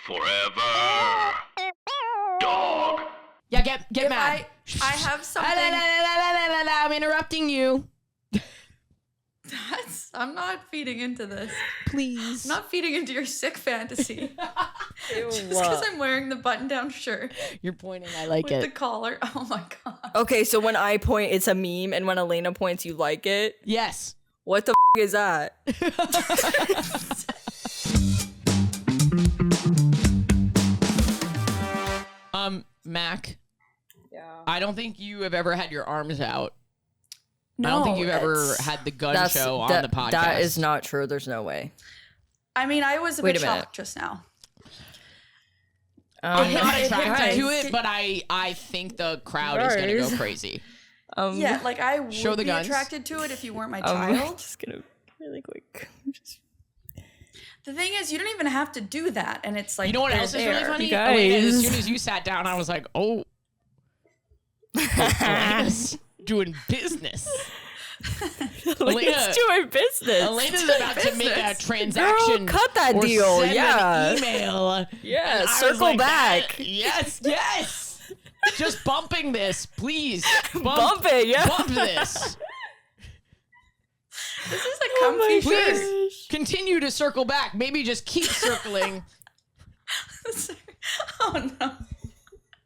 Forever. Dog. Yeah, get mad. I have something. I'm interrupting you. I'm not feeding into this. Please. I'm not feeding into your sick fantasy. Just because I'm wearing the button-down shirt. You're pointing. I like with it. the collar. Oh my god. Okay, so when I point, it's a meme, and when Alayna points, you like it? Yes. What the is that? Mac. Yeah. I don't think you have ever had your arms out. No, I don't think you've ever had the gun show on the podcast. That is not true. There's no way. I mean, I was a bit shocked just now. I'm not attracted to it, but I think the crowd is going to go crazy. Yeah, like I would show the be guns. attracted to it if you weren't my child. Just gonna really quick. The thing is, you don't even have to do that, and it's like, you know what else is really funny? You guys. As soon as you sat down, I was like, oh, Alayna's doing business. Alayna's doing business. Alayna's about to make a transaction. Girl, cut that or deal. Send Yeah. an email. Yeah, And I was circle like, back. Yes. Just bumping this, please. Bump it, yeah. Oh Bump this. This is a comfy shirt. Please continue to circle back. Maybe just keep circling. Oh no.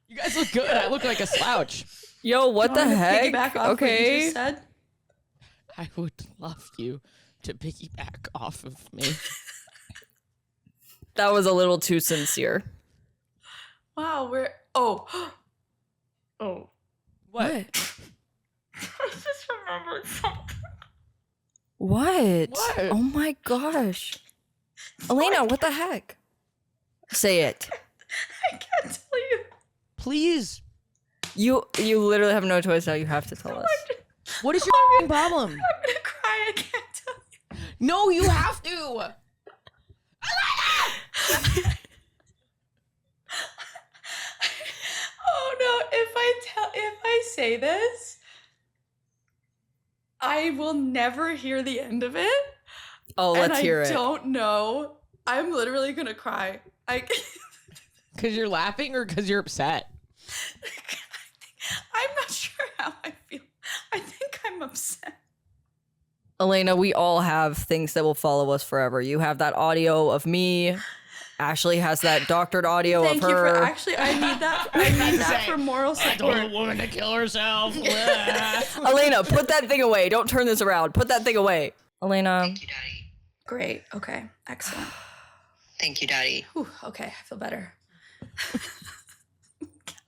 You guys look good. I look like a slouch. Yo, what the heck? Piggyback off what you just said. I would love you to piggyback off of me. That was a little too sincere. Wow, we're oh. What? I just remembered something. What? What? Oh my gosh. Alayna, what the heck? Say it. I can't tell you. Please. You literally have no choice now. You have to tell us. What is your problem? I'm gonna cry. I can't tell you. No, you have to. Oh no! If I say this, I will never hear the end of it. Oh, let's hear it. I don't know. I'm literally gonna cry. Because you're laughing or because you're upset? I'm not sure how I feel. I think I'm upset. Alayna, we all have things that will follow us forever. You have that audio of me. Ashley has that doctored audio Thank of you her. for actually. I need that. I need that for moral I told a support. woman to kill herself. Alayna, put that thing away. Don't turn this around. Put that thing away. Alayna. Thank you, Daddy. Great. Okay. Excellent. Thank you, Daddy. Whew, okay. I feel better.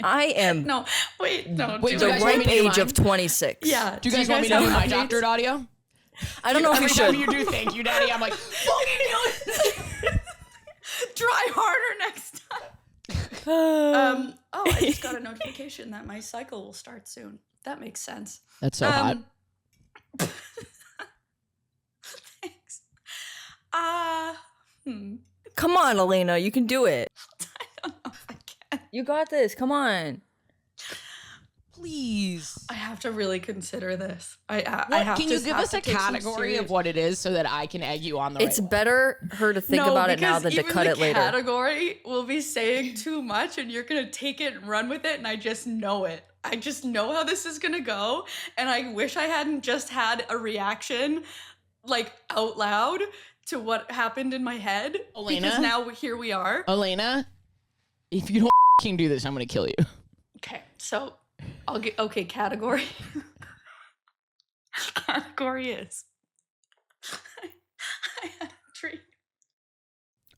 I am No. Wait. No. Wait, do you the guys it. want ripe me to do age of mine? 26. Yeah. Do you guys want me to do my doctored audio? I don't know if you Every time should. you do thank you, Daddy, I'm like, fucking do it. Try harder next time. Oh, I just got a notification that my cycle will start soon. That makes sense. That's so hot. Thanks. Come on, Alayna. You can do it. I don't know if I can. You got this. Come on. Please. I have to really consider this. I have Can to you give have us to a take some category serious- of what it is so that I can egg you on the It's right better her to think about it now because than to even cut the it later. category will be saying too much and you're gonna take it and run with it, and I just know it. I just know how this is gonna go, and I wish I hadn't just had a reaction like out loud to what happened in my head. Alayna? Because now here we are. Alayna, if you don't fucking do this, I'm gonna kill you. Okay, so I'll get category. Category is I had a dream.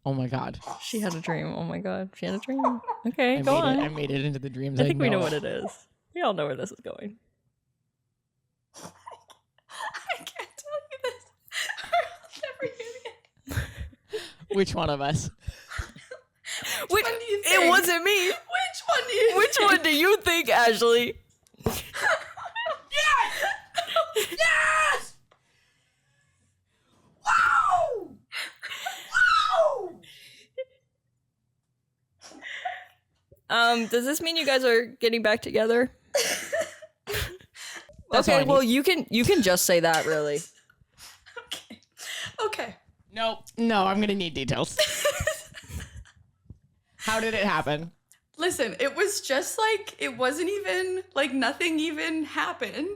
Oh my god. She had a dream. Oh my god. She had a dream. Okay, I go made on. it. I made it into the dreams. I think we know what it is. We all know where this is going. I can't tell you this. I'll never hear the end. Which one of us? Which one do you It think? wasn't me. Which one do you Which think? one do you think, Ashley? Yes! Wow! Wow! Does this mean you guys are getting back together? That's all I Okay, well you can just say that really. Okay. No, I'm gonna need details. How did it happen? Listen, it was just like, it wasn't even, like nothing even happened.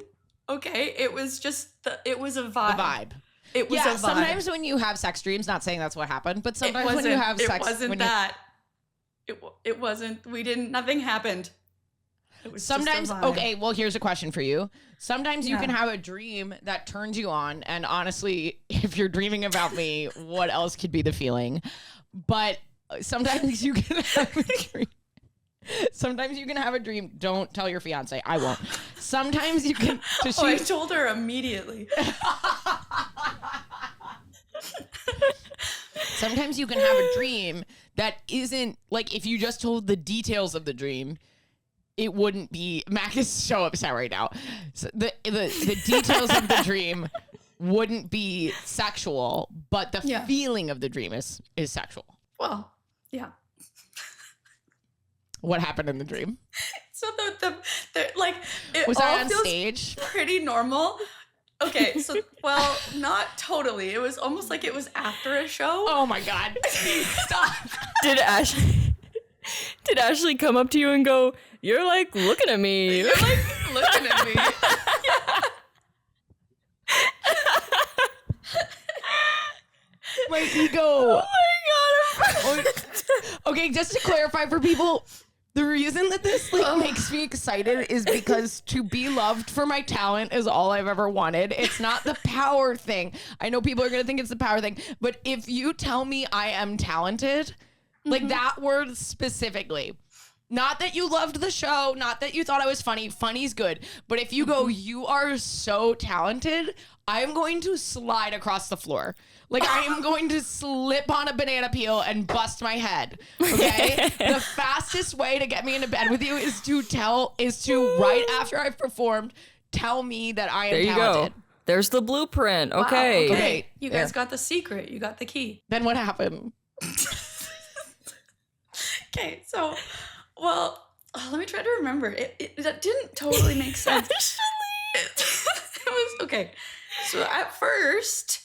Okay? It was just, it was a vibe. The vibe. It was a vibe. Sometimes when you have sex dreams, not saying that's what happened, but sometimes when you have sex. It wasn't that. It wasn't, nothing happened. It was Sometimes, just a vibe. okay, well, here's a question for you. Sometimes you can have a dream that turns you on, and honestly, if you're dreaming about me, what else could be the feeling? But sometimes you can have a dream. Sometimes you can have a dream. Don't tell your fiance. I won't. Sometimes you can. I told her immediately. Sometimes you can have a dream that isn't like, if you just told the details of the dream, it wouldn't be. Mac is so upset right now. So the details of the dream wouldn't be sexual, but the feeling of the dream is sexual. Well, yeah. What happened in the dream? So the like it Was all I on feels stage? pretty normal. Okay, so well, not totally. It was almost like it was after a show. Oh my God! Stop. Did Ashley come up to you and go, "You're like looking at me"? You're like looking at me. My ego. Oh my God. Okay, just to clarify for people, the reason that this makes me excited is because to be loved for my talent is all I've ever wanted. It's not the power thing. I know people are going to think it's the power thing, but if you tell me I am talented, like that word specifically, not that you loved the show, not that you thought I was funny, funny's good, but if you go, you are so talented, I'm going to slide across the floor. Like, I am going to slip on a banana peel and bust my head, okay? The fastest way to get me into bed with you is to right after I've performed, tell me that I am There you talented. go. There's the blueprint. Wow, Okay. okay. You guys got the secret. You got the key. Then what happened? Okay, so, well, let me try to remember. That didn't totally make sense. It was, okay, so at first,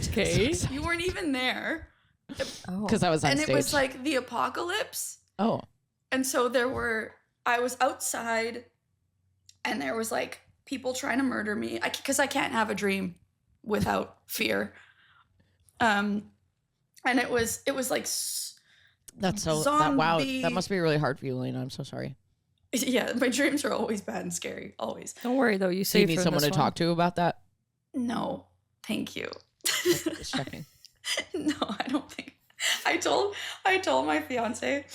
Okay. you weren't even there. Because I was on And stage. it was like the apocalypse. Oh. And so I was outside and there was like people trying to murder me because I can't have a dream without fear. And it was like That's so, wow, that must be really hard for you, Alayna. I'm so sorry. Yeah, my dreams are always bad and scary, always. Don't worry though. Do you need someone to talk to about that? No, thank you. Just checking. No, I don't think. I told my fiance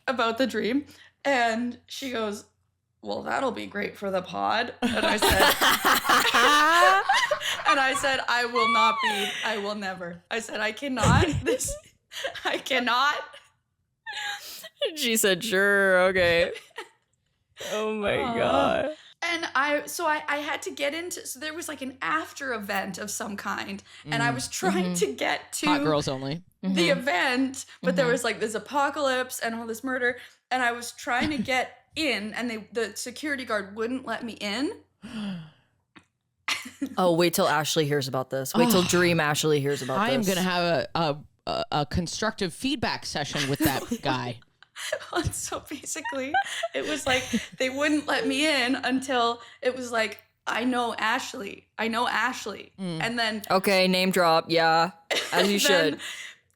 about the dream, and she goes, "Well, that'll be great for the pod." And I said, "I will not be. I will never." I said, "I cannot. I cannot." She said, "Sure, okay." Oh my God. And I had to get into, so there was like an after event of some kind, and I was trying to get to Hot girls only. the event, but there was like this apocalypse and all this murder, and I was trying to get in, and the security guard wouldn't let me in. Oh, wait till Ashley hears about this. Wait till Dream Ashley hears about this. I am going to have a constructive feedback session with that guy. And so basically, it was like they wouldn't let me in until it was like, I know Ashley, and then Okay, name drop. Yeah, as you then should.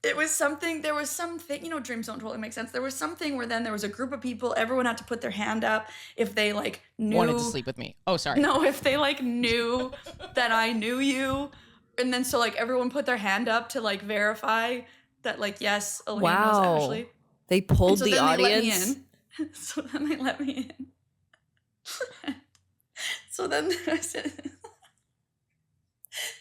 There was something, dreams don't totally make sense. There was something where then there was a group of people, everyone had to put their hand up if they like knew. Wanted to sleep with me. Oh, sorry. No, if they like knew that I knew you. And then so like everyone put their hand up to like verify that like, yes, Alayna Wow. was Ashley. They pulled So the then audience. They let me in. So then they let me in. So then I said,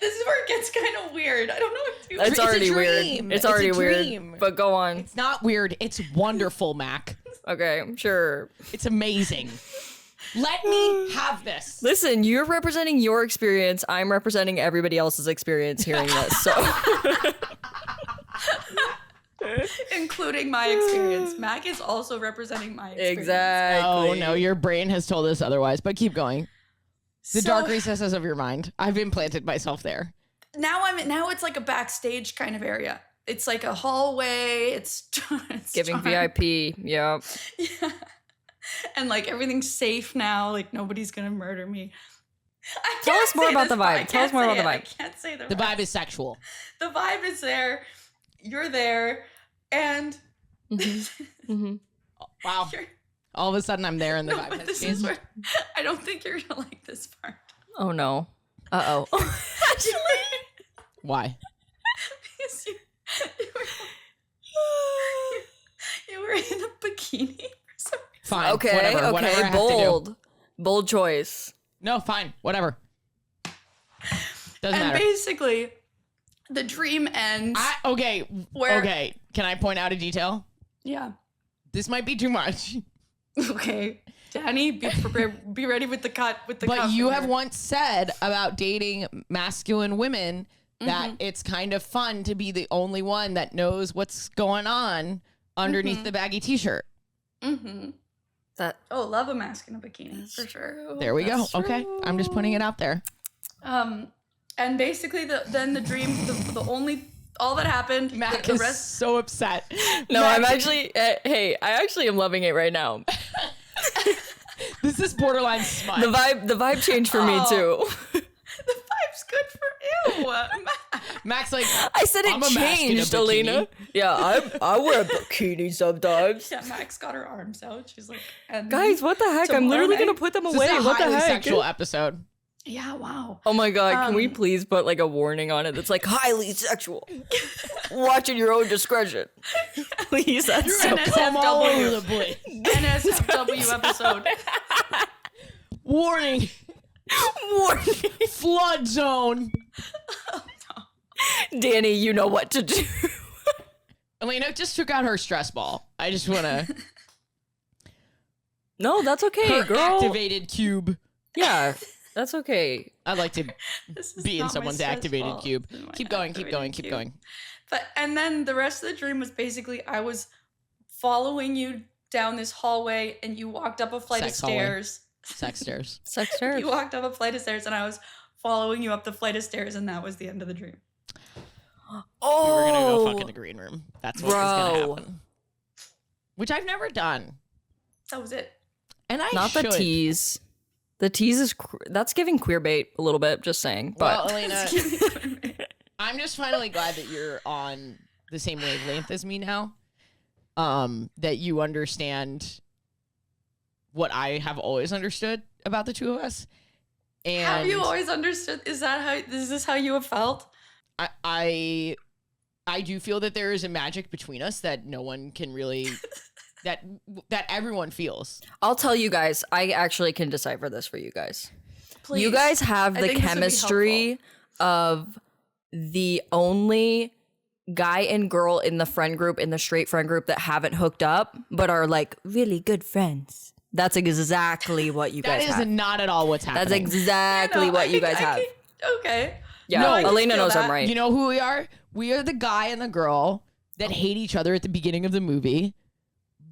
this is where it gets kind of weird. I don't know what to do. That's It's a already weird. dream. It's It's a already dream. weird. But go on. It's not weird. It's wonderful, Mac. Okay, sure. It's amazing. Let me have this. Listen, you're representing your experience. I'm representing everybody else's experience hearing this. So Including my experience. Mac is also representing my experience. exactly. Oh, no, your brain has told us otherwise, but keep going. The So dark recesses of your mind. I've implanted myself there. now it's like a backstage kind of area. It's like a hallway. It's Giving dark. VIP. Yeah. Yeah. And like everything's safe now. Like nobody's gonna murder me. I Tell can't us more say about this the part. vibe. I Tell us can't more say about the it. vibe. I can't say The vibe is sexual. The vibe is there. You're there, and Wow. you're, All of a sudden, I'm there in the no, vibe. but this is where I don't think you're gonna like this part. Oh no. Uh-oh. Actually, Why? because you were in a bikini for some reason. Fine. Okay, Whatever. Whatever I have to do. bold. Bold choice. No, fine. Whatever. Doesn't And matter. basically, the dream ends. Okay. Where- Okay. Can I point out a detail? Yeah. This might be too much. Okay. Danny, be prepared. Be ready with the cut. With the But cut you finger. have once said about dating masculine women that it's kind of fun to be the only one that knows what's going on underneath the baggy t-shirt. That Oh, love a mask in a bikini for sure. There we go. Okay. I'm just putting it out there. And basically, then the dream, the only all that happened. Mac the is rest. so upset. No, Mac, I'm actually hey, I actually am loving it right now. This is borderline smut. The vibe changed for me too. The vibe's good for you. Mac's like, I said I'm it a mask in a changed, bikini. Alayna. Yeah, I wear a bikini sometimes. Yeah, Max got her arms out. She's like, and Guys, what the heck? I'm tomorrow literally night- gonna put them This away. is a What the highly heck? sexual episode. Yeah, wow. Oh my god, can we please put like a warning on it that's like highly sexual? Watch at your own discretion. Please, that's so Come all over NSFW. the place. NSFW episode. Warning. warning. Flood zone. Danny, you know what to do. Alayna just took out her stress ball. I just want to. No, that's okay, Her girl. activated cube. Yeah, that's okay. I'd like to This is be in not my someone's stress activated ball. cube. This is my Keep going, keep activated going, keep cube. going. But and then the rest of the dream was basically I was following you down this hallway, and you walked up a flight Sex of hallway. stairs. Sex stairs. Sex stairs. You walked up a flight of stairs, and I was following you up the flight of stairs, and that was the end of the dream. We were gonna go fuck in Oh, the green room. That's what was gonna Bro. happen. Which I've never done. That was it. And I not should. the tease. The tease is that's giving queer bait a little bit. Just saying, but Well, Alayna, I'm just finally glad that you're on the same wavelength as me now. That you understand what I have always understood about the two of us. And Have you always understood? Is this how you have felt? I do feel that there is a magic between us that no one can really that everyone feels. I'll tell you guys. I actually can decipher this for you guys. Please. You guys have I the think this would be chemistry of the only guy and girl in the friend group, in the straight friend group that haven't hooked up but are like really good friends. That's exactly what you That guys is have. not at all what's happening. That's exactly No, what I you think guys I have. Okay. Yeah, No, I can Alayna feel knows I'm that. right. You know who we are? We are the guy and the girl that hate each other at the beginning of the movie,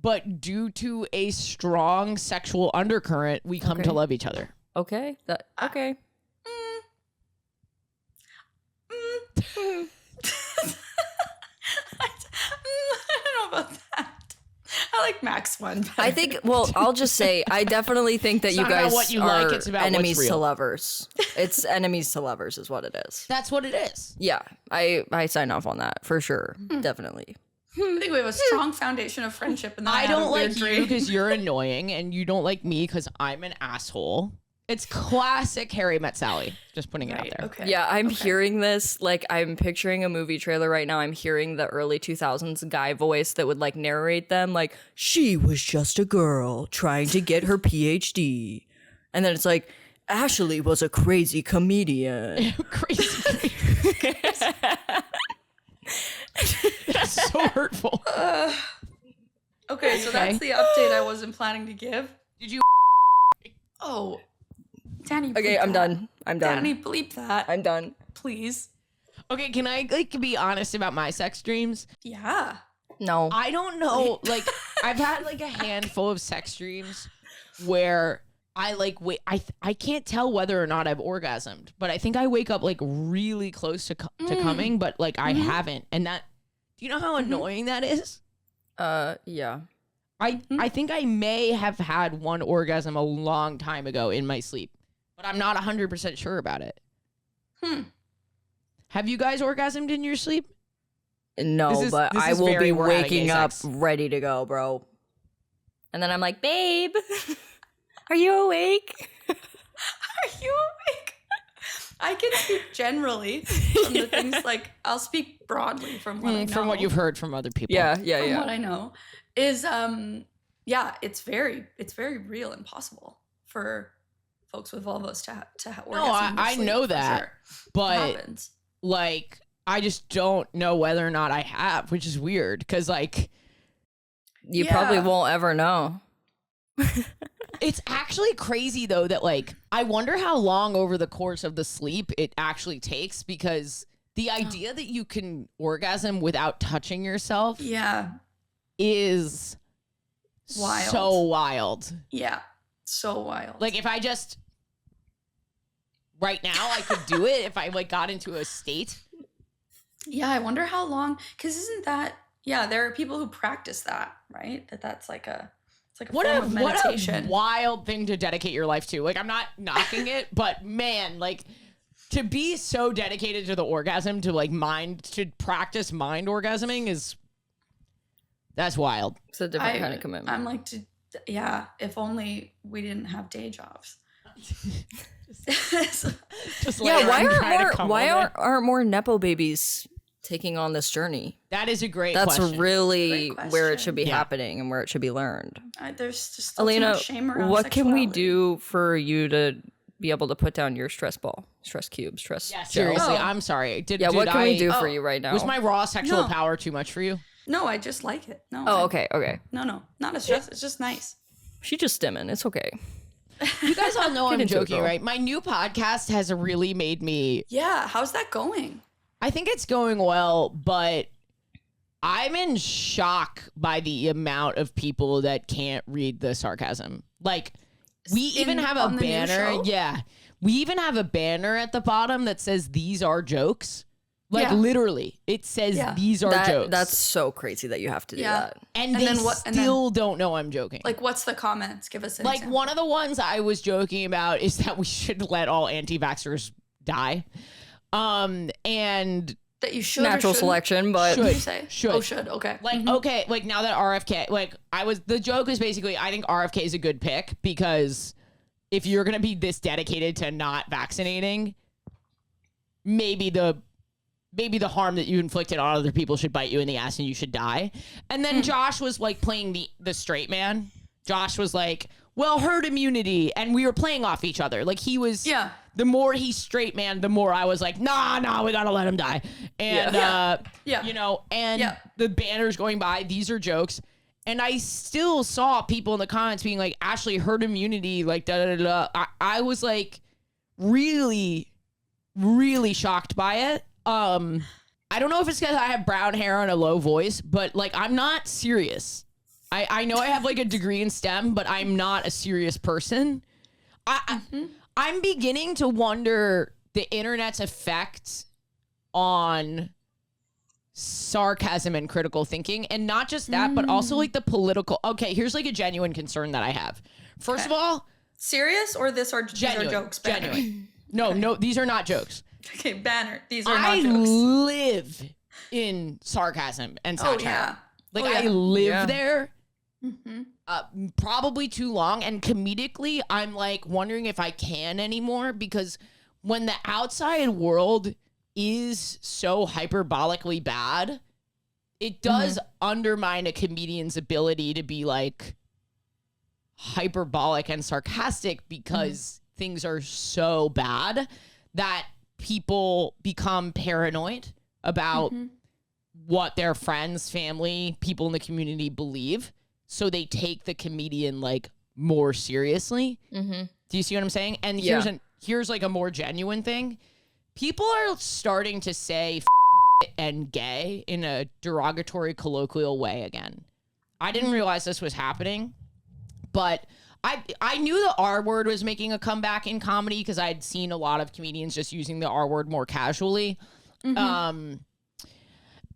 but due to a strong sexual undercurrent, we come to Okay. love each other. Okay. Okay. I don't know about that. I like Max one better. I think. Well, I'll just say I definitely think that It's you not about guys what you are like, it's about what's enemies to real. lovers. It's enemies to lovers is what it is. That's what it is. Yeah, I sign off on that for sure. Definitely. I think we have a strong foundation of friendship, and then I had a don't like weird you dream. because you're annoying, and you don't like me because I'm an asshole. It's classic Harry Met Sally. Just putting it out Right, there. okay. Yeah, I'm okay. hearing this, like, I'm picturing a movie trailer right now. I'm hearing the early 2000s guy voice that would, like, narrate them, like, she was just a girl trying to get her PhD. And then it's like, Ashley was a crazy comedian. Crazy. That's so hurtful. Okay, so Okay. that's the update I wasn't planning to give. Did you? Oh, Danny. Okay, bleep I'm that. done. I'm done. Danny, bleep that, I'm done. please. Okay, can I like be honest about my sex dreams? Yeah. No. I don't know. Like, I've had like a handful of sex dreams where I like wait. I can't tell whether or not I've orgasmed, but I think I wake up like really close to coming, but like I haven't, and that Do you know how annoying that is? Yeah. I think I may have had one orgasm a long time ago in my sleep, but I'm not 100% sure about it. Have you guys orgasmed in your sleep? No, but this I is will very be we're at a waking gay up sex. ready to go, bro. And then I'm like, babe, are you awake? Are you awake? I can speak generally from the things like I'll speak broadly from what I know. From what you've heard from other people. Yeah. From what I know is yeah, it's very real and possible for folks with vulvas to have orgasms. No, I sleep, know for that, sure. but It happens. like I just don't know whether or not I have, which is weird because like You probably Yeah. won't ever know. it's actually crazy though that like I wonder how long over the course of the sleep it actually takes because the idea that you can orgasm without touching yourself Yeah. is Wild. so wild. Yeah. So wild. Like if I just right now I could do it if I like got into a state. yeah, I wonder how long cuz isn't that there are people who practice that, right? That's like a What form a of what a meditation. wild thing to dedicate your life to. Like I'm not knocking it, but man, like to be so dedicated to the orgasm to like practice mind orgasming that's wild. It's a different kind of commitment. I'm like if only we didn't have day jobs. Just Yeah, later why I'm trying to come over. aren't more nepo babies taking on this journey? That is a great That's question. really Great where it question. should be Yeah. happening and where it should be learned. There's just still too much shame Alayna, around what can we sexuality. do for you to be able to put down your stress cube, stress Yeah, gel? seriously, Oh. I'm sorry. Yeah, what can we do Oh. for you right now? Was my raw sexual No. power too much for you? No, I just like it. No. Oh, okay. No, not a stress. It's just nice. She just stimming. It's okay. You guys all know I'm into it, joking, girl. right? My new podcast has really made me Yeah, how's that going? I think it's going well, but I'm in shock by the amount of people that can't read the sarcasm. Like, we even have a on the new banner. show? Yeah. We even have a banner at the bottom that says, "These are jokes." Like, Yeah. literally, it says, Yeah. "These are jokes." That's so crazy that you have to do Yeah. that. and and they then what- and then- still don't know I'm joking. Like, what's the comments? Give us an Like example. one of the ones I was joking about is that we should let all anti-vaxxers die. And that you should or Natural shouldn't? selection, but What did you say? Should. Oh, should. Okay. like, okay, like now that RFK, like the joke is basically, I think RFK is a good pick because if you're going to be this dedicated to not vaccinating, maybe the harm that you inflicted on other people should bite you in the ass and you should die. And then Josh was like playing the straight man. Josh was like, well, herd immunity. And we were playing off each other. Like he was, Yeah. the more he's straight man, the more I was like, nah, we gotta let him die. And, Yeah. you know, and Yeah. the banners going by, these are jokes. And I still saw people in the comments being like, Ashley, herd immunity, like, da-da-da-da. I was like really, really shocked by it. I don't know if it's because I have brown hair and a low voice, but like, I'm not serious. I know I have like a degree in STEM, but I'm not a serious person. I'm beginning to wonder the internet's effect on sarcasm and critical thinking. And not just that, but also like the political. Okay, here's like a genuine concern that I have. First of all, Serious or these are genuine. jokes? Banner. Genuine. No, these are not jokes. Okay, banner. These are I not jokes. live in sarcasm and Oh satire. yeah. Like Oh, I yeah. live Yeah. there. Mm-hmm. Probably too long, and comedically I'm like wondering if I can anymore, because when the outside world is so hyperbolically bad, it does undermine a comedian's ability to be like hyperbolic and sarcastic, because things are so bad that people become paranoid about what their friends, family, people in the community believe. So they take the comedian like more seriously. Mm-hmm. Do you see what I'm saying? And Yeah. here's like a more genuine thing. People are starting to say and gay in a derogatory, colloquial way again. I didn't realize this was happening, but I knew the R word was making a comeback in comedy because I'd seen a lot of comedians just using the R word more casually.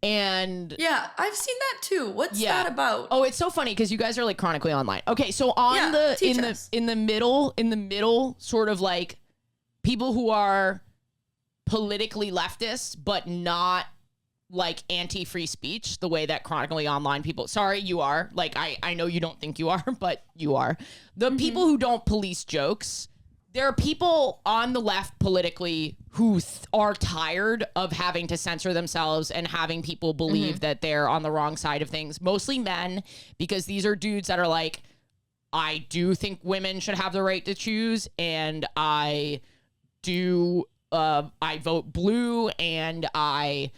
And Yeah, I've seen that too. What's that about? Oh, it's so funny because you guys are like chronically online. Okay, so on in the middle, sort of like people who are politically leftist, but not like anti-free speech, the way that chronically online people, sorry, you are. Like, I know you don't think you are, but you are. The people who don't police jokes, there are people on the left politically who are tired of having to censor themselves and having people believe that they're on the wrong side of things. Mostly men, because these are dudes that are like, I do think women should have the right to choose, and I vote blue, and I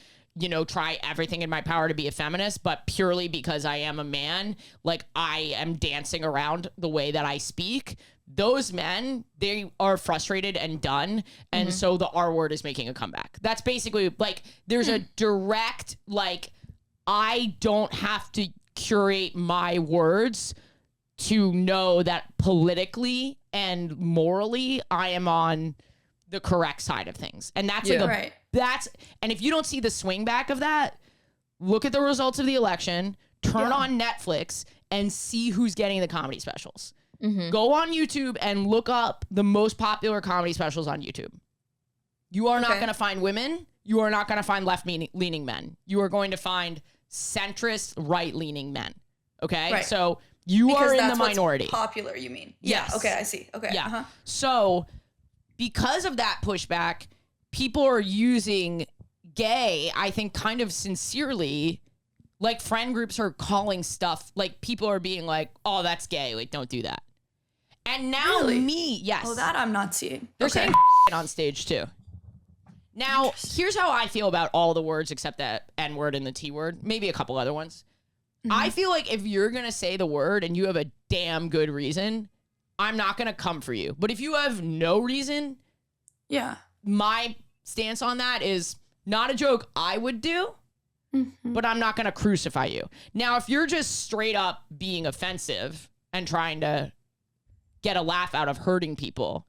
try everything in my power to be a feminist, but purely because I am a man, like I am dancing around the way that I speak. Those men, they are frustrated and done. And so the R word is making a comeback. That's basically like, there's a direct, like, I don't have to curate my words to know that politically and morally I am on the correct side of things. And that's like and if you don't see the swing back of that, look at the results of the election, turn on Netflix and see who's getting the comedy specials. Go on YouTube and look up the most popular comedy specials on YouTube. You are not going to find women. You are not going to find left-leaning men. You are going to find centrist, right-leaning men. Okay? Right. So you are in the minority. Popular, you mean? Yes. Yeah. Okay, I see. Okay. Yeah. So because of that pushback, people are using gay, I think kind of sincerely, like friend groups are calling stuff, like people are being like, oh, that's gay. Like, don't do that. And now yes. Oh, that I'm not seeing. They're saying on stage too. Now, here's how I feel about all the words except that N word and the T word, maybe a couple other ones. I feel like if you're going to say the word and you have a damn good reason, I'm not going to come for you. But if you have no reason, my stance on that is not a joke I would do, but I'm not going to crucify you. Now, if you're just straight up being offensive and trying to get a laugh out of hurting people,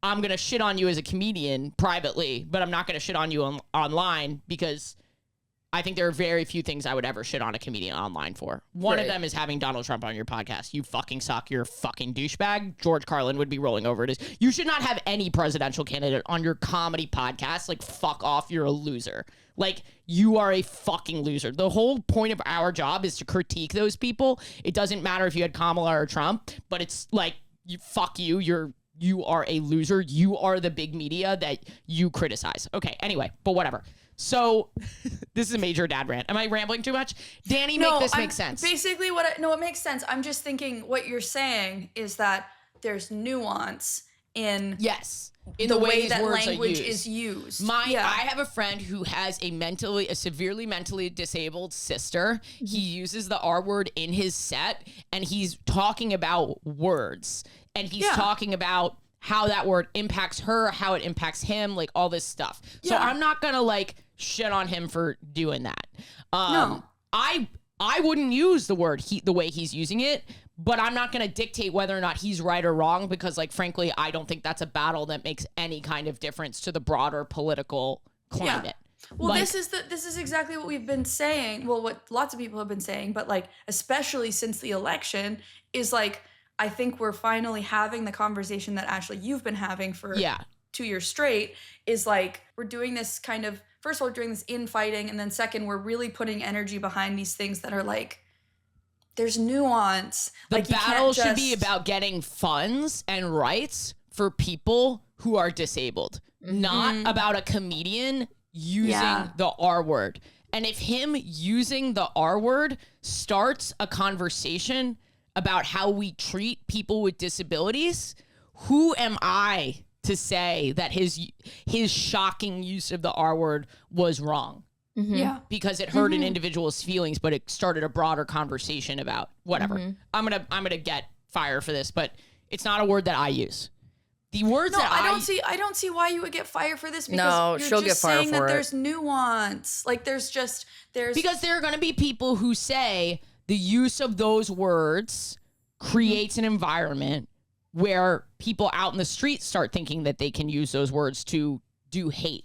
I'm going to shit on you as a comedian privately, but I'm not going to shit on you online because I think there are very few things I would ever shit on a comedian online for. One of them is having Donald Trump on your podcast. You fucking suck. You're a fucking douchebag. George Carlin would be rolling over it. You should not have any presidential candidate on your comedy podcast. Like, fuck off. You're a loser. Like, you are a fucking loser. The whole point of our job is to critique those people. It doesn't matter if you had Kamala or Trump, but it's like, fuck you. You are a loser. You are the big media that you criticize. Okay, anyway, but whatever. So this is a major dad rant. Am I rambling too much? Danny, make this make sense. Basically, it makes sense. I'm just thinking what you're saying is that there's nuance in in the way that words language is used. I have a friend who has a severely mentally disabled sister. He uses the R word in his set, and he's talking about words, and he's talking about how that word impacts her, how it impacts him, like all this stuff. So I'm not gonna like shit on him for doing that. No, I wouldn't use the word the way he's using it, but I'm not gonna dictate whether or not he's right or wrong because, like, frankly, I don't think that's a battle that makes any kind of difference to the broader political climate. Well, like, this is exactly what we've been saying. Well, what lots of people have been saying, but like especially since the election, is like, I think we're finally having the conversation that Ashley, you've been having for 2 years straight, is like, we're doing this kind of, first of all, we're doing this infighting, and then second, we're really putting energy behind these things that are like, there's nuance. The like, battle should be about getting funds and rights for people who are disabled, not about a comedian using the R word. And if him using the R word starts a conversation about how we treat people with disabilities, who am I to say that his shocking use of the R word was wrong? Yeah, because it hurt an individual's feelings, but it started a broader conversation about whatever. I'm gonna get fire for this, but it's not a word that I use. The words that I don't see why you would get fire for this. Because no, you're she'll just get fire saying for that it. there's nuance. Like there's because there are going to be people who say the use of those words creates an environment where people out in the street start thinking that they can use those words to do hate.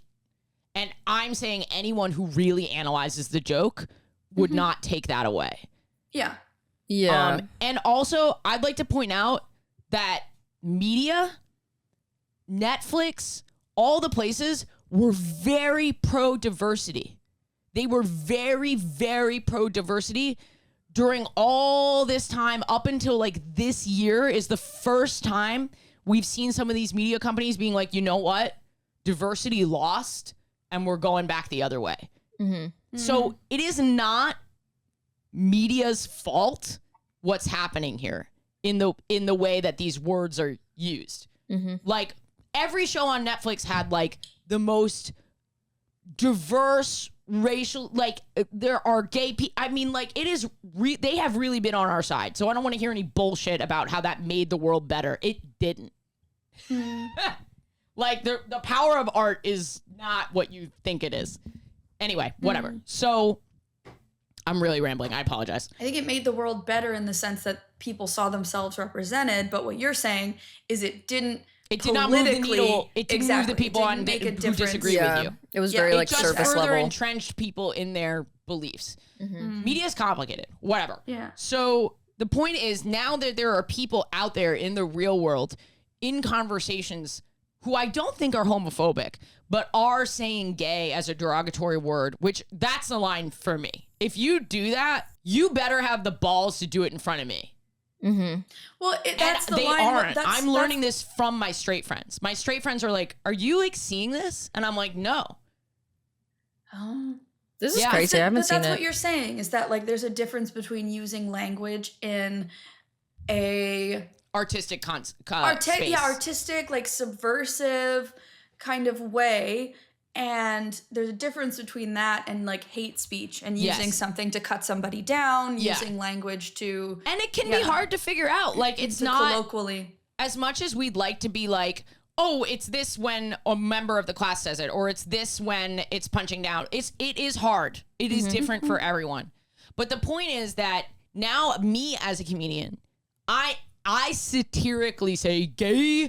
And I'm saying anyone who really analyzes the joke would not take that away. Yeah. Yeah. And also, I'd like to point out that media, Netflix, all the places were very pro-diversity. They were very, very pro-diversity during all this time up until like this year is the first time we've seen some of these media companies being like, you know what? Diversity lost and we're going back the other way. So it is not media's fault what's happening here in the way that these words are used. Like every show on Netflix had like the most diverse racial, like there are gay people. I mean, like it is, they have really been on our side. So I don't want to hear any bullshit about how that made the world better. It didn't. Like the power of art is not what you think it is. Anyway, whatever. So I'm really rambling. I apologize. I think it made the world better in the sense that people saw themselves represented. But what you're saying is it did not move the needle. It didn't move the people on make a who difference. disagree with you. It was very like It just surface further level. entrenched people in their beliefs. Media is complicated. Whatever. Yeah. So the point is now that there are people out there in the real world in conversations who I don't think are homophobic, but are saying gay as a derogatory word, which that's the line for me. If you do that, you better have the balls to do it in front of me. Well, that's the they line. aren't. I'm learning this from my straight friends. My straight friends are like, are you like seeing this? And I'm like, no. Oh. This is crazy. I haven't But seen that's it. what you're saying is that like there's a difference between using language in a Artistic space. artistic, like subversive kind of way. And there's a difference between that and like hate speech and using something to cut somebody down, using language to. And it can be hard to figure out. Like it's not colloquially. As much as we'd like to be like, oh, it's this when a member of the class says it, or it's this when it's punching down. It is hard. It is different for everyone. But the point is that now me as a comedian, I satirically say gay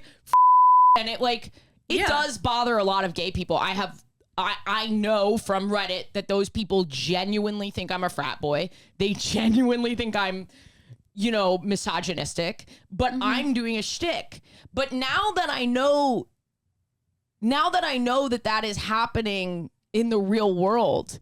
and it does bother a lot of gay people. I know from Reddit that those people genuinely think I'm a frat boy. They genuinely think I'm, misogynistic, but I'm doing a shtick. But now that I know that is happening in the real world,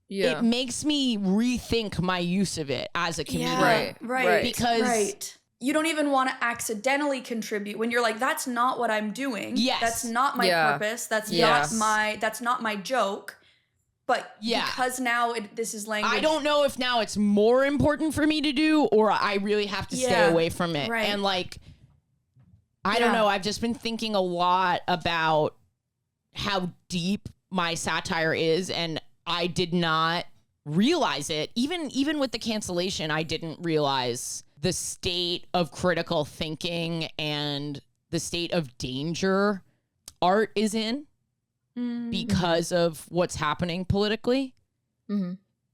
it makes me rethink my use of it as a comedian. Right. Because you don't even want to accidentally contribute when you're like, that's not what I'm doing. Yes. That's not my purpose. That's not my joke. But because now this is language. I don't know if now it's more important for me to do or I really have to stay away from it. Right. And I don't know. I've just been thinking a lot about how deep my satire is, and I did not realize it. Even with the cancellation, I didn't realize the state of critical thinking and the state of danger art is in because of what's happening politically.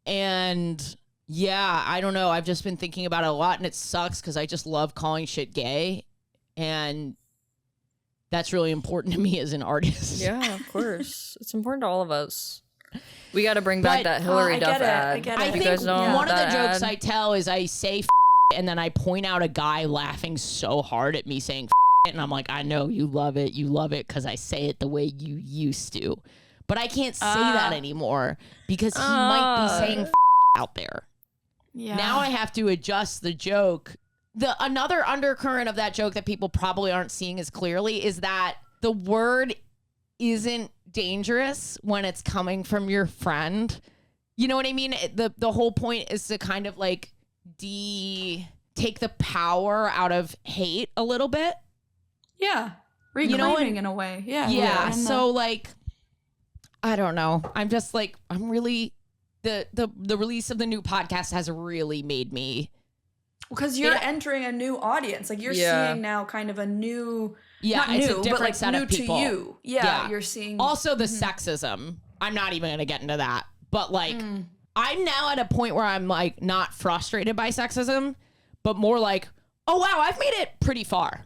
And I don't know. I've just been thinking about it a lot, and it sucks because I just love calling shit gay. And that's really important to me as an artist. Yeah, of course. It's important to all of us. We got to bring back that Hillary Duff ad. I get it. I You think guys know one of the that jokes ad? I tell is I say and then I point out a guy laughing so hard at me saying and I'm like, I know you love it because I say it the way you used to. But I can't say that anymore because he might be saying out there. Yeah. Now I have to adjust the joke. Another undercurrent of that joke that people probably aren't seeing as clearly is that the word isn't dangerous when it's coming from your friend. You know what I mean? The whole point is to kind of like take the power out of hate a little bit. Yeah. Reclaiming in a way. Yeah. Yeah. And So I don't know. I'm just like, I'm really, the release of the new podcast has really made me. because you're entering a new audience. Like you're seeing now kind of a new, not it's new, a different but like set new of people. to you. Yeah. You're seeing. Also the sexism. I'm not even going to get into that, but like, I'm now at a point where I'm like not frustrated by sexism, but more like, oh wow, I've made it pretty far.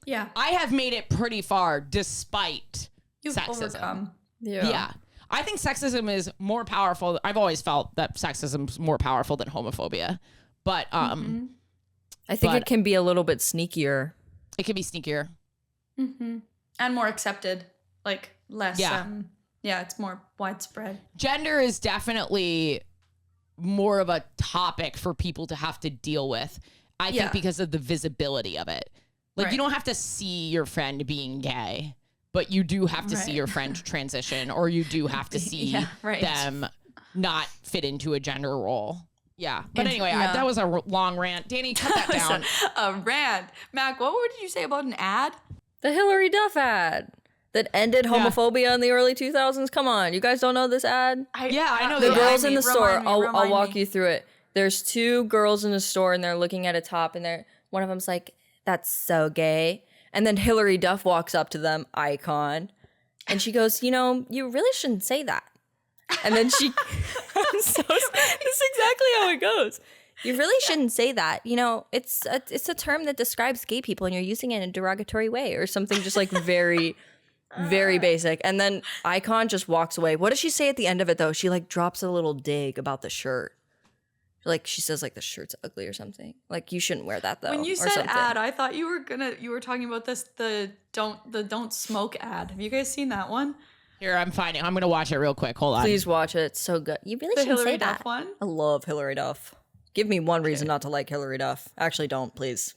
Yeah. I have made it pretty far despite You've sexism. overcome. Yeah. I think sexism is more powerful. I've always felt that sexism is more powerful than homophobia, but I think it can be a little bit sneakier. it can be sneakier. And more accepted, like less. Yeah. It's more widespread. Gender is definitely more of a topic for people to have to deal with. I think because of the visibility of it. Like you don't have to see your friend being gay, but you do have to see your friend transition, or you do have to see them not fit into a gender role. Yeah. But anyway, that was a long rant. Danny, cut that down. A rant. Mac, what did you say about an ad? The Hillary Duff ad that ended homophobia in the early 2000s. Come on, you guys don't know this ad? I know The that. girls in the store. I'll walk you through it. There's two girls in a store and they're looking at a top and one of them's like, "That's so gay." And then Hillary Duff walks up to them, icon, and she goes, "You know, you really shouldn't say that." And then she, that's exactly how it goes. "You really shouldn't say that. You know, it's a term that describes gay people and you're using it in a derogatory way," or something just like very, very basic. And then icon just walks away. What does she say at the end of it though? She like drops a little dig about the shirt. Like she says like the shirt's ugly or something. Like you shouldn't wear that though. When you or said something. ad, I thought you were talking about the don't smoke ad. Have you guys seen that one? Here, I'm finding. I'm going to watch it real quick. Hold on. Please watch it. It's so good. You really The shouldn't Hillary say Duff that. one? I love Hillary Duff. Give me one reason not to like Hillary Duff. Actually, don't, please.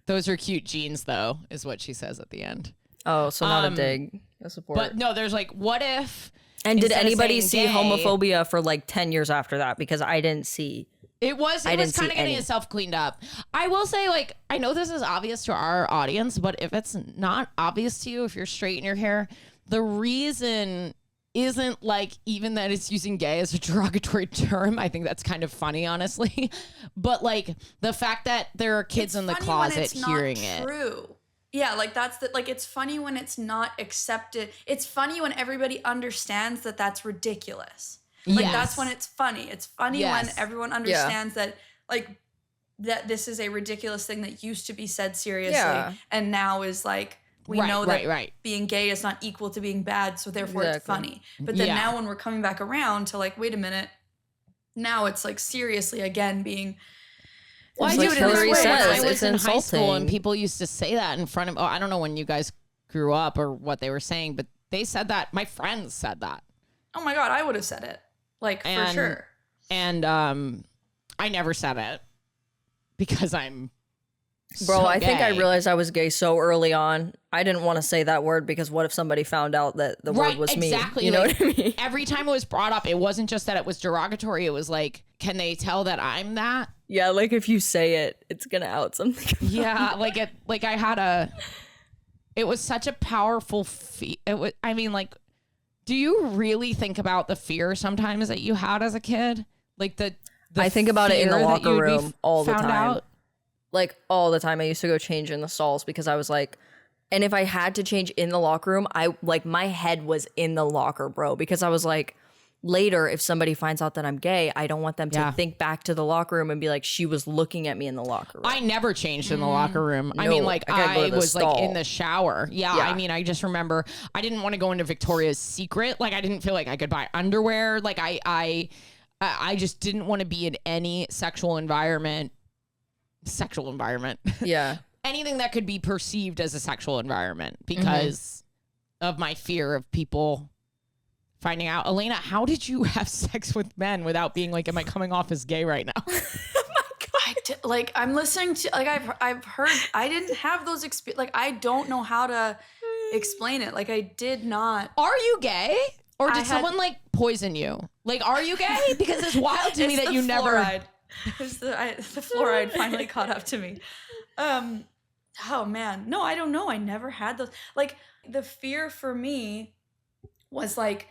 Those are cute jeans, though, is what she says at the end. Oh, so not a dig. A support. But no, there's like, what if... And did instead of anybody saying see gay, homophobia for like 10 years after that? Because I didn't see. It was didn't kind see of getting any. itself cleaned up. I will say, like, I know this is obvious to our audience, but if it's not obvious to you, if you're straight in your hair, the reason isn't like even that it's using gay as a derogatory term. I think that's kind of funny, honestly. But like the fact that there are kids in the closet hearing it. True. Yeah, like that's like it's funny when it's not accepted. It's funny when everybody understands that that's ridiculous. Like that's when it's funny. It's funny when everyone understands that like that this is a ridiculous thing that used to be said seriously and now is like we know that being gay is not equal to being bad, so therefore it's funny. But then now when we're coming back around to like, wait a minute, now it's like seriously again being. Well, I like do it Hillary in this way. When says, I was it's in high school and insulting. people used to say that in front of. Oh, I don't know when you guys grew up or what they were saying, but they said that. My friends said that. Oh my God, I would have said it. Like for sure. And I never said it because I'm. Bro, so I think I gay. realized I was gay so early on. I didn't want to say that word because what if somebody found out that the word was me? Exactly. You know like, what I mean? Every time it was brought up, it wasn't just that it was derogatory. It was like, can they tell that I'm that? Yeah, like if you say it, it's gonna out something. Yeah, I had a. It was such a powerful I mean, like, do you really think about the fear sometimes that you had as a kid? Like the I think about it in the fear that locker you'd be room all the found time. out? Like all the time. I used to go change in the stalls because I was like, and if I had to change in the locker room, I like my head was in the locker, bro, because I was like, later, if somebody finds out that I'm gay, I don't want them to think back to the locker room and be like, she was looking at me in the locker room. I never changed in the locker room. I No, mean, like, I gotta go I to the was like stall. in the shower. Yeah, I mean, I just remember I didn't want to go into Victoria's Secret. Like, I didn't feel like I could buy underwear. Like, I just didn't want to be in any sexual environment. Yeah. Anything that could be perceived as a sexual environment because of my fear of people finding out. Alayna, how did you have sex with men without being like, am I coming off as gay right now? Like I'm listening to like I've heard I didn't have those like I don't know how to explain it. Like I did not. Are you gay? Or did I had- someone like poison you? Like, are you gay? Because it's wild to me It's that the you never. fluoride. It's the fluoride finally caught up to me. Oh man, no, I don't know. I never had those. Like the fear for me was like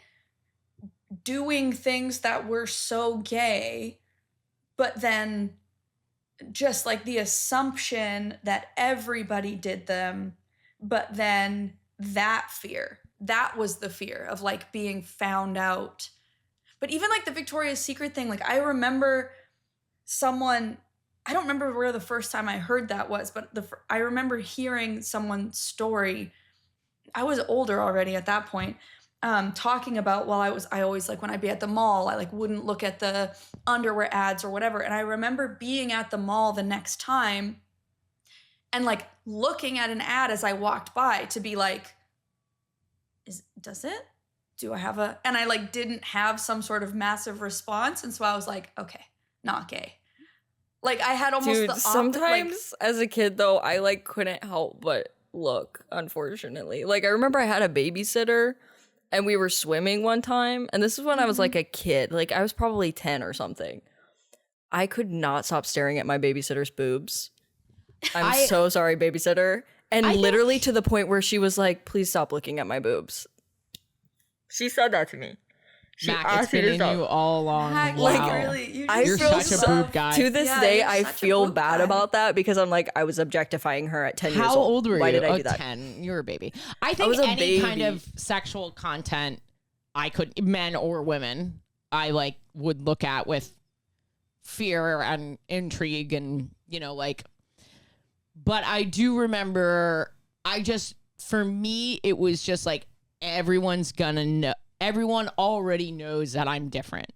doing things that were so gay, but then just like the assumption that everybody did them, but then that was the fear of like being found out. But even like the Victoria's Secret thing, like I remember someone, I don't remember where the first time I heard that was, but I remember hearing someone's story. I was older already at that point. talking about I always like when I'd be at the mall, I like wouldn't look at the underwear ads or whatever. And I remember being at the mall the next time and like looking at an ad as I walked by to be like, does it? Do I have a, and I like didn't have some sort of massive response. And so I was like, okay, not gay. Like I had almost Dude, the opposite. sometimes as a kid though, I like couldn't help but look, unfortunately. Like I remember I had a babysitter and we were swimming one time, and this is when I was like a kid. Like I was probably 10 or something. I could not stop staring at my babysitter's boobs. I'm so sorry, babysitter. And literally to the point where she was like, please stop looking at my boobs. She said that to me. Mac, it's been in you all along. Heck, Wow. like really, You're feel such a boob guy. To this Yeah, day, you're I such a feel boob bad guy. about that because I'm like, I was objectifying her at 10 years How old. old were you? Why did I do that? 10. You were a baby. I think was a any kind baby. of sexual content I could, men or women, I like would look at with fear and intrigue and, you know, like, but I do remember, for me, it was just like, everyone's gonna know. Everyone already knows that I'm different.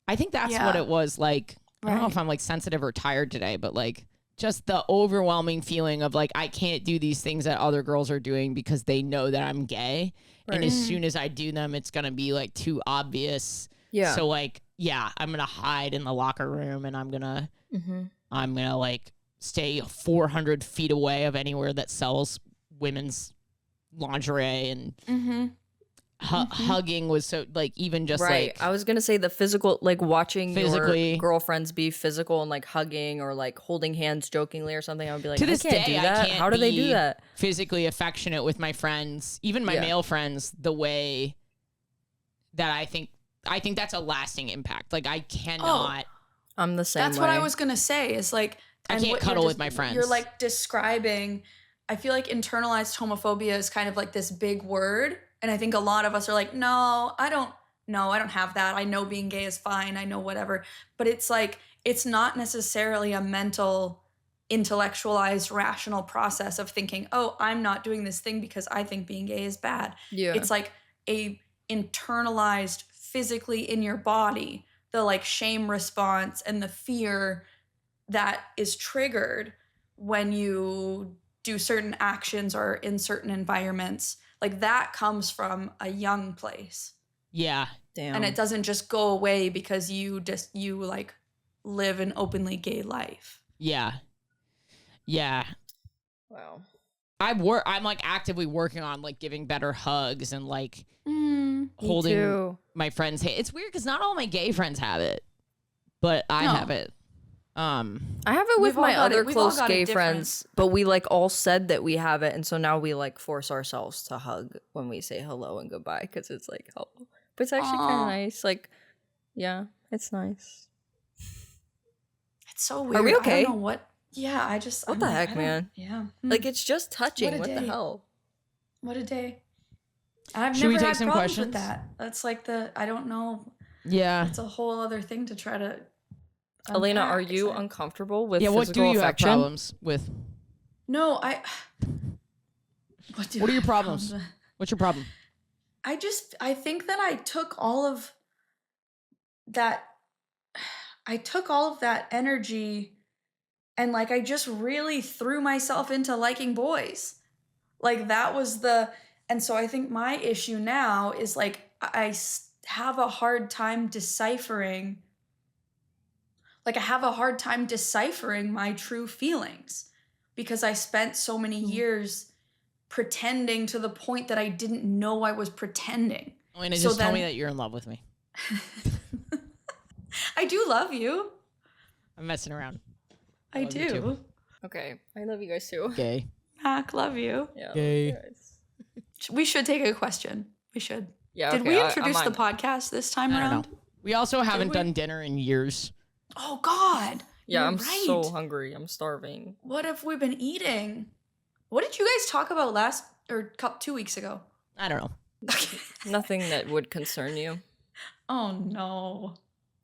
I think that's what it was like. I don't know if I'm like sensitive or tired today, but like just the overwhelming feeling of like, I can't do these things that other girls are doing because they know that I'm gay. Right. And as soon as I do them, it's going to be like too obvious. Yeah. So like, yeah, I'm going to hide in the locker room and I'm going to like stay 400 feet away of anywhere that sells women's lingerie and hugging was so like even just Right. like I was going to say the physical, like watching Physically. your girlfriends be physical and like hugging or like holding hands jokingly or something. I would be like, to this I can't day, do I that. can't How do they do be that? physically affectionate with my friends, even my Yeah. male friends, the way that I think that's a lasting impact. Like I cannot. I'm the same That's way. what I was gonna say. Is like I and can't what you're cuddle with my friends. You're like describing. I feel like internalized homophobia is kind of like this big word, and I think a lot of us are like, no, I don't have that. I know being gay is fine. I know whatever, but it's like it's not necessarily a mental, intellectualized, rational process of thinking, oh, I'm not doing this thing because I think being gay is bad. Yeah. It's like a internalized physically in your body, the like shame response and the fear that is triggered when you do certain actions or in certain environments. Like that comes from a young place. Yeah. Damn. And it doesn't just go away because you like live an openly gay life. Yeah. Yeah. Wow. I'm like actively working on like giving better hugs and like holding too. my friends' hand. It's weird because not all my gay friends have it, but I No. have it. I have it with We've all my got it- other we've all close got it gay different. friends, but we like all said that we have it, and so now we like force ourselves to hug when we say hello and goodbye because it's like hello. But it's actually kind Aw. of nice. Like, yeah, it's nice. It's so weird. we okay? I don't know what. Yeah, I just. What the heck, man? Yeah. Like, it's just touching. What a What the day. hell? What a day. I've Should never we take had some problems questions? with that. That's like I don't know. Yeah. It's a whole other thing to try to. Alayna, are unpack. you It's like- uncomfortable with Yeah. What do physical you affection? have problems with? No, What What are your problems? What's your problem? I think that I took all of that. I took all of that energy, and like I just really threw myself into liking boys. Like that was and so I think my issue now is like have a hard time deciphering. Like I have a hard time deciphering my true feelings because I spent so many years pretending to the point that I didn't know I was pretending. Alayna, So just tell me then- that you're in love with me. I do love you. I'm messing around. I love you do. too. Okay, I love you guys too. Gay. Mac, love you. Yeah, I love Gay. you guys. We should take a question. We should. Yeah. Did okay, we I'm introduce the on. podcast this time I don't around? know. We also haven't we? done dinner in years. Oh God. Yeah, You're I'm right. so hungry. I'm starving. What have we been eating? What did you guys talk about 2 weeks ago? I don't know. Nothing that would concern you. Oh no.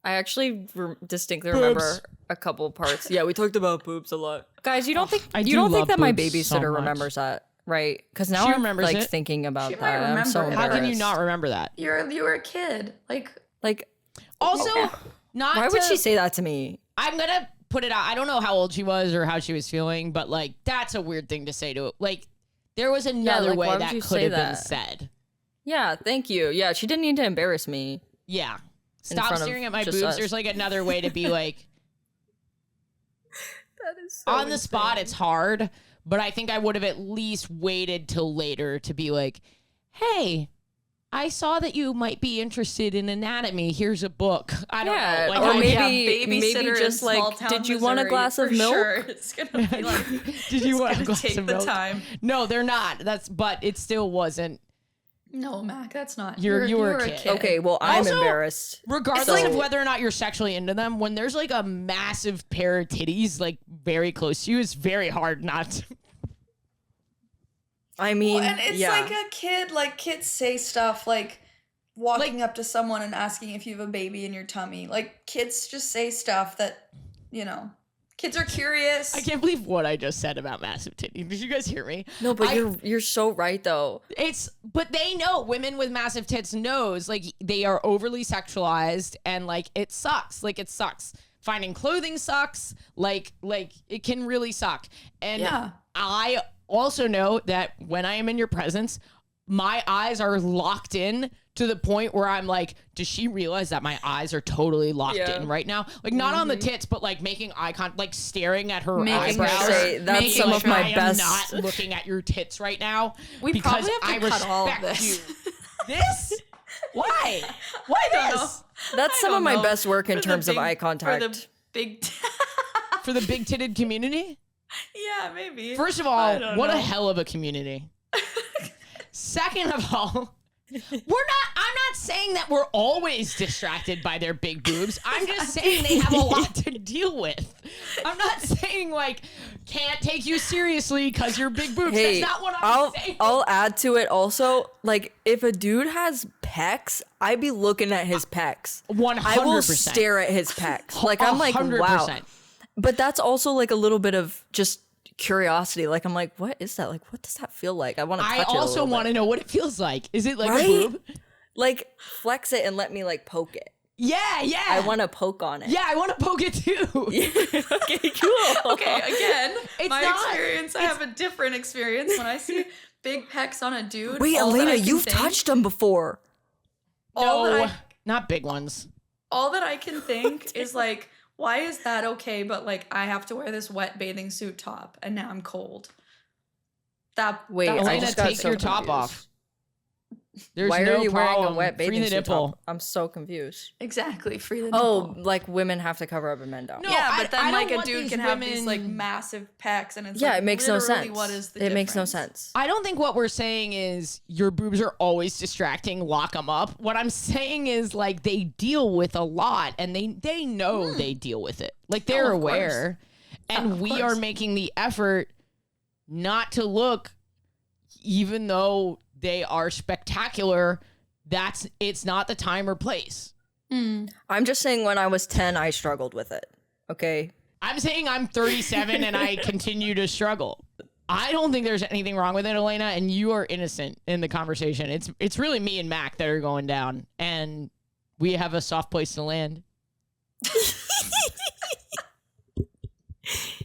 I actually distinctly Boobs. remember a couple parts. Yeah, we talked about boobs a lot. Guys, you don't think I you do don't think love that my boobs so babysitter much. remembers that? right? Because now She I'm remembers like it. thinking about She might that. I'm so remember it. How can you embarrassed. not remember that? You were a kid. Like, Also, not Why would to- she say that to me? I'm gonna put it out. I don't know how old she was or how she was feeling, but like that's a weird thing to say to like. There was another like, why way would that you could say have been that? said. Yeah, thank you. Yeah, she didn't need to embarrass me. Yeah. In Stop front of staring at my just boobs. us. There's like another way to be like that is so on the spot. insane. It's hard, but I think I would have at least waited till later to be like, "Hey, I saw that you might be interested in anatomy. Here's a book." I don't Yeah, know. Like, or I- maybe babysitter just in like, small-town did you want a Missouri, glass of for milk? Sure. It's gonna be like, Did you it's want a gonna glass take of the milk? time. No, they're not. But it still wasn't. No, Mac, that's not. You were a a kid. Okay, well, I'm Also, embarrassed. Regardless So- of whether or not you're sexually into them, when there's like a massive pair of titties like very close to you, it's very hard not to. I mean, And it's yeah. like a kid, like kids say stuff like walking up to someone and asking if you have a baby in your tummy. Like kids just say stuff that, kids are curious. I can't believe what I just said about massive titties. Did you guys hear me? No, but I- you're so right though. But they know, women with massive tits knows like they are overly sexualized and like it sucks. Like it sucks. Finding clothing sucks. Like it can really suck. And Yeah. I also know that when I am in your presence, my eyes are locked in to the point where I'm like, does she realize that my eyes are totally locked in right now? Like not on the tits, but like making eye contact, like staring at her Making eyebrows. sure- Say, that's Making some like, of my I am best. not looking at your tits right now. We because probably have to I cut all of respect this. you. This? Why? Why don't this? That's some of don't my know. best work in For the terms of big- eye contact. For the big. For the big titted community? Yeah, maybe. First of I all, don't what a know. hell of a community. Second of all, I'm not saying that we're always distracted by their big boobs. I'm just saying they have a lot to deal with. I'm not saying like can't take you seriously because you're big boobs. Hey, That's not what I'm saying. I'll add to it also. Like, if a dude has pecs, I'd be looking at his pecs. 100%. I will stare at his pecs. Like, I'm like, 100%. wow. But that's also like a little bit of just curiosity. Like, I'm like, what is that? Like, what does that feel like? I want to touch I it a also little want to bit. know what it feels like. Is it like Right? a boob? Like, flex it and let me like poke it. Yeah. I want to poke on it. Yeah, I want to poke it too. Okay, cool. Okay, again, It's my not- experience. I have a different experience when I see big pecs on a dude. Wait, all that I Alayna, can you've think- touched them before. all that No, I- not big ones. All that I can think is like, why is that okay? But like, I have to wear this wet bathing suit top, and now I'm cold. Wait, that's I Elena, just got take so your top confused. off. There's Why no are you problem. wearing a wet Free bathing the suit nipple. top? I'm so confused. exactly free the Oh, nipple. like women have to cover up and men don't. No, Yeah, I- but then I don't like a want dude these can have these like women- massive pecs, and it's Yeah, like, it makes no literally, sense. What is the It makes no difference? sense. I don't think what we're saying is your boobs are always distracting, lock them up. What I'm saying is like they deal with a lot and they know they deal with it. Like they're of course. aware. And of we course. are making the effort not to look, even though they are spectacular. It's not the time or place. I'm just saying when I was 10, I struggled with it. Okay? I'm saying I'm 37 and I continue to struggle. I don't think there's anything wrong with it, Alayna, and you are innocent in the conversation. It's really me and Mac that are going down, and we have a soft place to land.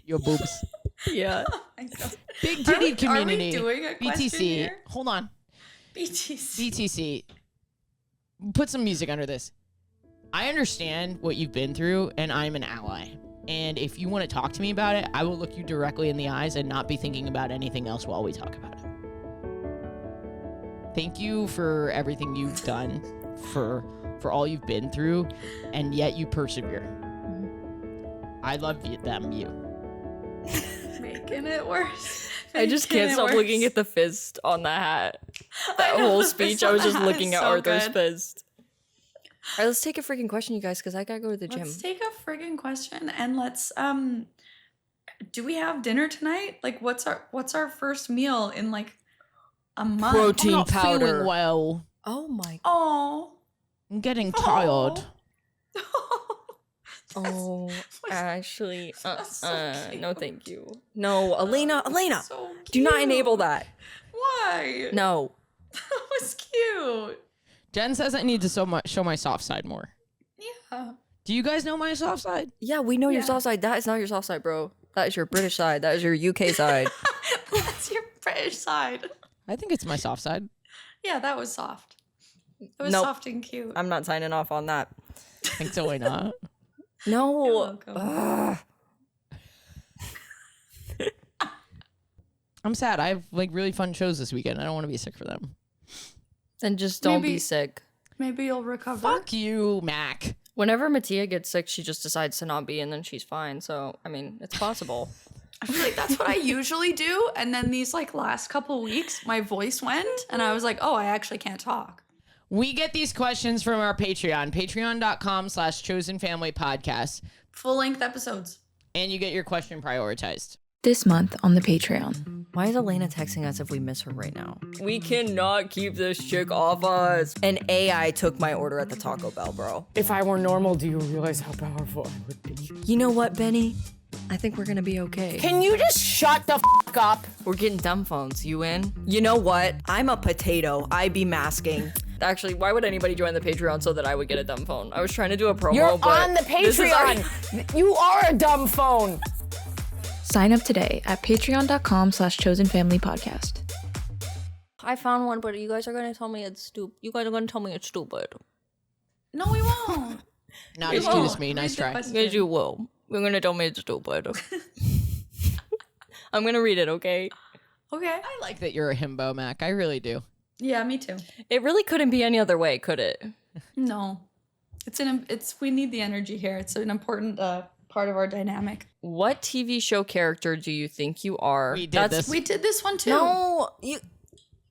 Your boobs. Yeah. My God. Big Are we titty community. doing a question BTC. here? Hold on. BTC. BTC. Put some music under this. I understand what you've been through, and I'm an ally. And if you want to talk to me about it, I will look you directly in the eyes and not be thinking about anything else while we talk about it. Thank you for everything you've done, for all you've been through, and yet you persevere. I love you. Making it worse. I just Making can't it stop worse. looking at the fist on the hat. I That know, whole the speech, fist I on was the just hat looking is at so Arthur's good. fist. All right, let's take a freaking question, you guys, because I gotta go to the gym. Let's take a friggin' question and let's do we have dinner tonight? Like what's our first meal in like a month? Protein I'm not powder. feeling well. Oh my. Oh. I'm getting tired. Oh, Ashley. so cute. No, thank you. No, Alayna. So Do not cute. enable that. Why? No. That was cute. Jen says I need to show my soft side more. Yeah. Do you guys know my soft side? Yeah, we know your Yeah. soft side. That is not your soft side, bro. That is your British side. That is your UK side. That's your British side. I think it's my soft side. Yeah, that was soft. It was Nope. soft and cute. I'm not signing off on that. I think so. Why not? No. You're welcome. Ugh. I'm sad. I have like really fun shows this weekend. I don't want to be sick for them. Then just don't be Maybe- sick. Maybe you'll recover. Fuck you, Mac. Whenever Mattia gets sick, she just decides to not be, and then she's fine. So, I mean, it's possible. I feel like that's what I usually do. And then these like last couple weeks, my voice went and I was like, oh, I actually can't talk. We get these questions from our Patreon, patreon.com/chosenfamilypodcast, Full length episodes. and you get your question prioritized. This month on the Patreon. Why is Alayna texting us if we miss her right now? We cannot keep this chick off us. An AI took my order at the Taco Bell, bro. If I were normal, do you realize how powerful I would be? You know what, Benny? I think we're gonna be okay. Can you just shut the f up? We're getting dumb phones. You in? You know what? I'm a potato. I be masking. Actually, why would anybody join the Patreon so that I would get a dumb phone? I was trying to do a promo, You're but on the this is already- Patreon. You are a dumb phone. Sign up today at patreon.com/chosenfamilypodcast. I found one, but you guys are gonna tell me it's stupid. You guys are gonna tell me it's stupid. No, we won't. Not We as cute as won't. me. Read Nice the try. question. Yes, you will. You're gonna tell me it's stupid. I'm gonna read it, okay? Okay. I like that you're a himbo, Mac. I really do. Yeah, me too. It really couldn't be any other way, could it? No. We need the energy here. It's an important part of our dynamic. What TV show character do you think you are? We did this. We did this one too. No, you.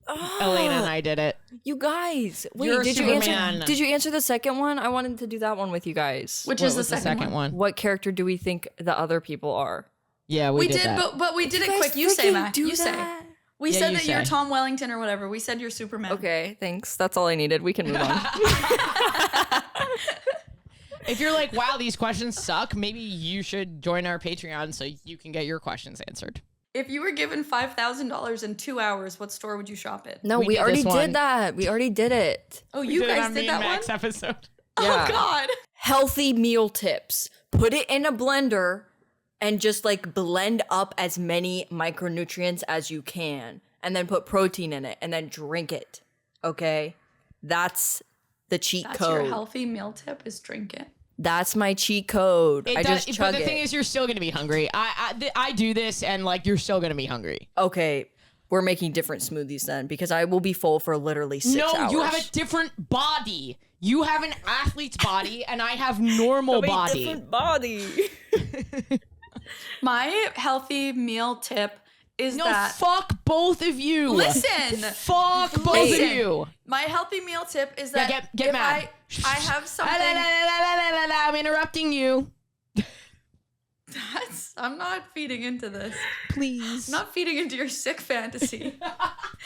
Alayna and I did it. You guys, wait, You're did you answer? Superman. Did you answer the second one? I wanted to do that one with you guys. Which What is the was second, one. What character do we think the other people are? Yeah, We did did, that. but we did it guys quick. You say, freaking Mac. do You say. that? We Yeah, said you that you're say. Tom Wellington or whatever. We said you're Superman. Okay, thanks. That's all I needed. We can move on. If you're like, wow, these questions suck, maybe you should join our Patreon so you can get your questions answered. If you were given $5,000 in 2 hours, what store would you shop at? No, We we did already this one. did that. We already did it. Oh, you did it guys on did me that and one? Mac's episode. Yeah. Oh, God. Healthy meal tips. Put it in a blender and just like blend up as many micronutrients as you can. And then put protein in it and then drink it. Okay? That's the cheat That's code. your healthy meal tip is drink it. That's my cheat code. I just chug but the it. thing is, you're still gonna be hungry. I do this, and like you're still gonna be hungry. Okay, we're making different smoothies then because I will be full for literally 6 No, hours. you have a different body. You have an athlete's body, and I have normal body. different body. My healthy meal tip is No, that fuck both of you. listen. Fuck both Listen. of you. My healthy meal tip is Yeah, that get if mad. I have something I'm interrupting you. I'm not feeding into this. Please. I'm not feeding into your sick fantasy.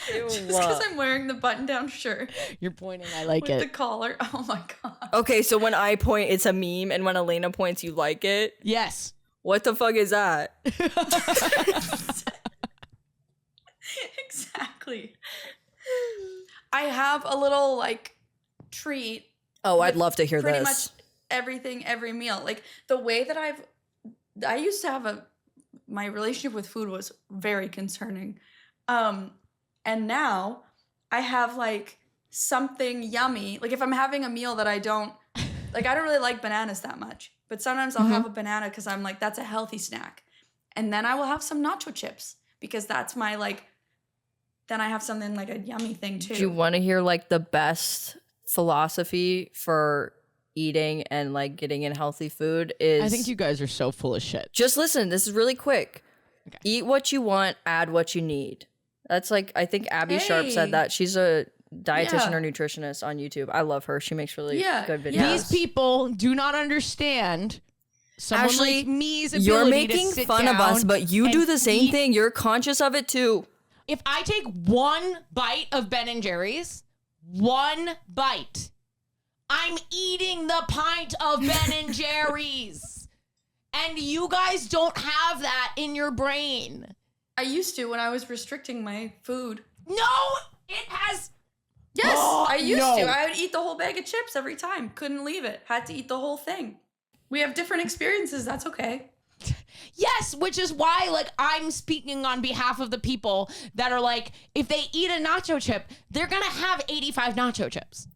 Just because I'm wearing the button-down shirt You're pointing. I like with the it. collar. Oh my god. Okay, so when I point, it's a meme, and when Alayna points, you like it. Yes. What the fuck is that? Exactly. I have a little like treat. Oh, I'd love to hear Pretty this. much everything, every meal. Like the way that I used to have my relationship with food was very concerning. And now I have like something yummy. Like if I'm having a meal that I don't really like bananas that much, but sometimes I'll have a banana because I'm like, that's a healthy snack. And then I will have some nacho chips because that's my like, then I have something like a yummy thing too. Do you want to hear like the best philosophy for eating and like getting in healthy food is I think you guys are so full of shit. just listen, this is really quick. Okay. Eat what you want, add what you need. That's like I think Abby Sharp Hey. said that. She's a dietitian Yeah. or nutritionist on YouTube. I love her. She makes really Yeah. good videos. Yeah. These people do not understand someone Ashley, like me's ability You're to making sit fun of us, down but you and do the same eat. thing. You're conscious of it too. If I take one bite of Ben and Jerry's, one bite, I'm eating the pint of Ben and Jerry's. And you guys don't have that in your brain. I used to when I was restricting my food. No, it has. Yes, I used no. to. I would eat the whole bag of chips every time. Couldn't leave it. Had to eat the whole thing. We have different experiences. That's okay. Yes, which is why, like, I'm speaking on behalf of the people that are like, if they eat a nacho chip, they're gonna have 85 nacho chips.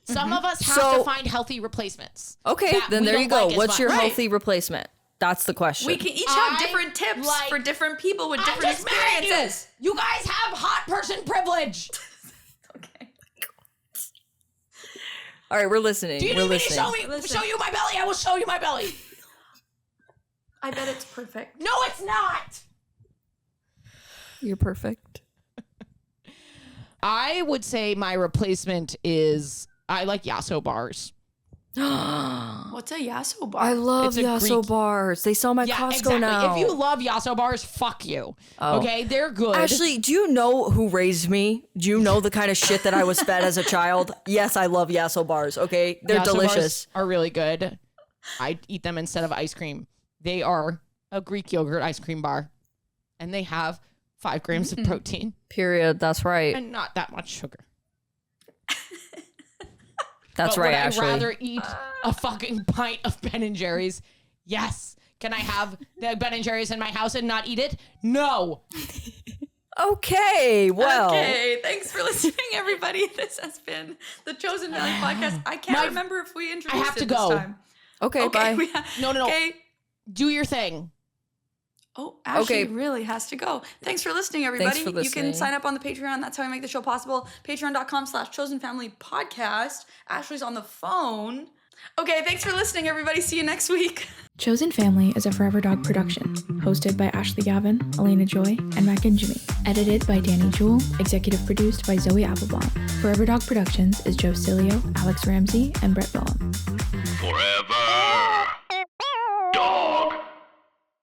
Some of us have to find healthy replacements. Okay, that then we there you don't go. like as What's much. your Right. healthy replacement? That's the question. We can each have I different tips like- for different people with I'm different just mad at experiences. you. You guys have hot person privilege. Okay. All right, we're listening. Do you we're need listening. me to show you my belly? I will show you my belly. I bet it's perfect. No, it's not. You're perfect. I would say my replacement is I like Yasso bars. What's a Yasso bar? I love It's a Yasso Greek- bars. They sell 'em at Costco exactly. now. If you love Yasso bars, fuck you. Oh. Okay, they're good. Ashley, do you know who raised me? Do you know the kind of shit that I was fed as a child? Yes, I love Yasso bars. Okay, they're Yasso delicious. bars are really good. I eat them instead of ice cream. They are a Greek yogurt ice cream bar, and they have 5 grams of protein Period. That's right. and not that much sugar. That's But right, would Ashley. I rather eat a fucking pint of Ben & Jerry's? Yes. Can I have the Ben & Jerry's in my house and not eat it? No. Okay, well. Okay, thanks for listening, everybody. This has been the Chosen Valley podcast. I can't remember if we introduced have to it this go. time. Okay, bye. No. Okay. Do your thing. Oh, Ashley Okay. really has to go. Thanks for listening, everybody. for You can listening. sign up on the Patreon. That's how we make the show possible. Patreon.com/chosenfamilypodcast. Ashley's on the phone. Okay, thanks for listening, everybody. See you next week. Chosen Family is a Forever Dog production, hosted by Ashley Gavin, Alayna Joy, and Mak and Ashley. Edited by Danny Jewell, executive produced by Zoe Applebaum. Forever Dog Productions is Joe Cilio, Alex Ramsey, and Brett Willem. Forever